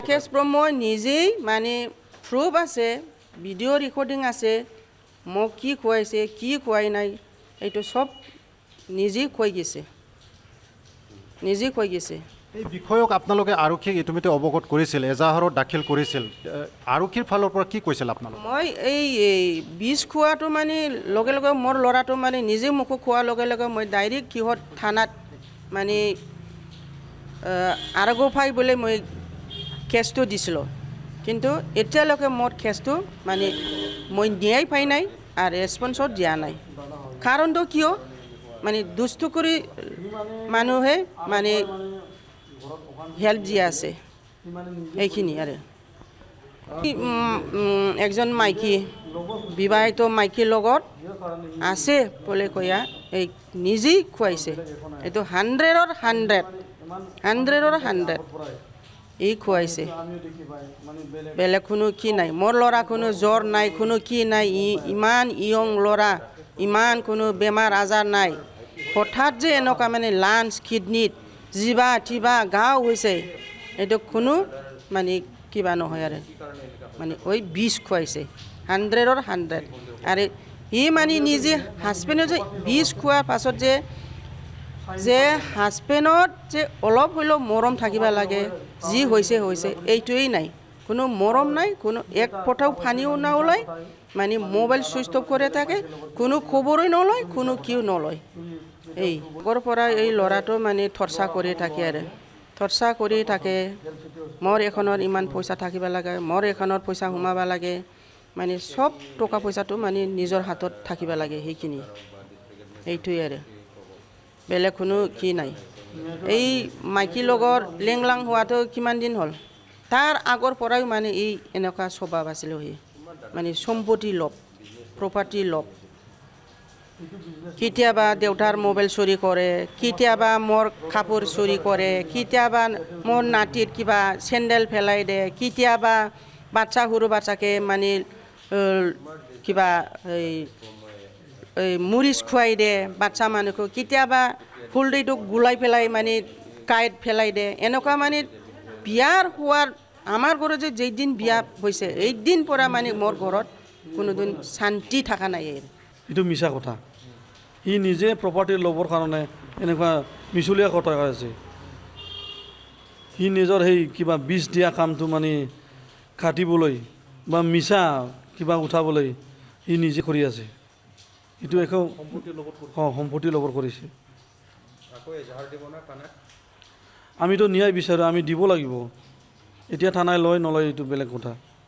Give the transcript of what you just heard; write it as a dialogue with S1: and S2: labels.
S1: cash মই নিজেই মানে প্ৰুফ আছে ভিডিঅ' ৰেকৰ্ডিং আছে মোক কি খুৱাইছে কি খুৱাই নাই এইটো সব নিজেই কৈ গৈছে
S2: এই বিষয়ক আপোনালোকে আৰক্ষীক ইতিমধ্যে অৱগত কৰিছিল এজাহাৰত দাখিল কৰিছিল আৰক্ষীৰ ফালৰ পৰা কি কৈছিল আপোনালোকে
S1: মই এই বিষ খোৱাটো মানে লগে লগে মোৰ ল'ৰাটো মানে নিজে মোক খোৱাৰ লগে লগে মই ডাইৰেক্ট কিহত থানাত মানে আৰগোফাই বোলে মই কেছটো দিছিলোঁ কিন্তু এতিয়ালৈকে মোৰ কেছটো মানে মই দিয়াই পাই নাই আৰু ৰেছপন্সো দিয়া নাই কাৰণটো কিয় মানে দুষ্ট কৰি মানুহে মানে হেল্প দিয়া আছে এইখিনি আৰু একজন মাইকী বিবাহিত মাইকীৰ লগত আছে বোলে কয়া এই নিজেই খুৱাইছে এইটো 100% এই খুৱাইছে বেলেগ কোনো কি নাই মোৰ ল'ৰা কোনো জ্বৰ নাই কোনো কি নাই ইমান ইয়ং ল'ৰা ইমান কোনো বেমাৰ আজাৰ নাই হঠাৎ যে এনেকুৱা মানে লাঞ্চ কিডনিত জিবা টিবা গাও হৈছে এইটো কোনো মানে কিবা নহয় আৰু মানে ওই বিষ খুৱাইছে 100% আৰু ই মানে নিজে হাজবেণ্ডে যে বিষ খোৱাৰ পাছত যে হাজবেণ্ডত যে অলপ হ'লেও মৰম থাকিব লাগে যি হৈছে এইটোৱেই নাই কোনো মৰম নাই কোনো এক ফটাও পানীও নলয় মানে মোবাইল চুইচ অফ কৰি থাকে কোনো খবৰেই নলয় কোনো কিয় নলয় এই আগৰ পৰা এই ল'ৰাটো মানে থৰচা কৰি থাকে আৰু থৰচা কৰি থাকে মোৰ এখনত ইমান পইচা থাকিব লাগে মোৰ এখনত পইচা সোমাব লাগে মানে সব টকা পইচাটো মানে নিজৰ হাতত থাকিব লাগে সেইখিনি এইটোৱেই আৰু বেলেগ কোনো কি নাই এই মাইকীৰ লগত লেংলাং হোৱাটো কিমান দিন হ'ল তাৰ আগৰ পৰাই মানে এই এনেকুৱা স্বভাৱ আছিল মানে সম্পত্তি লোভ প্ৰপাৰ্টি লোভ কেতিয়াবা দেউতাৰ মোবাইল চুৰি কৰে কেতিয়াবা মোৰ কাপোৰ চুৰি কৰে কেতিয়াবা মোৰ নাতিৰ কিবা চেণ্ডেল পেলাই দিয়ে কেতিয়াবা বাচ্চা সৰু বাচ্চাকে মানে কিবা এই মুৰিচ খুৱাই দিয়ে বাচ্চা মানুহক কেতিয়াবা ফুলদিটোক গুলাই পেলাই মানে কাঁইট পেলাই দিয়ে এনেকুৱা মানে বিয়াৰ হোৱাৰ আমাৰ ঘৰত যে যেইদিন বিয়া হৈছে এইদিন পৰা মানে মোৰ ঘৰত কোনোদিন শান্তি থকা নাই
S3: এইটো মিছা কথা সি নিজে প্ৰপাৰ্টি ল'বৰ কাৰণে এনেকুৱা মিছলীয়া কথা কৈ আছে সি নিজৰ সেই কিবা বিষ দিয়া কামটো মানে কাটিবলৈ বা মিছা কিবা উঠাবলৈ সি নিজে কৰি আছে এইটো একো সম্পত্তি ল'বৰ কৰিছে আমিতো ন্যায় বিচাৰোঁ আমি দিব লাগিব এতিয়া থানাই লয় নলয় এইটো বেলেগ কথা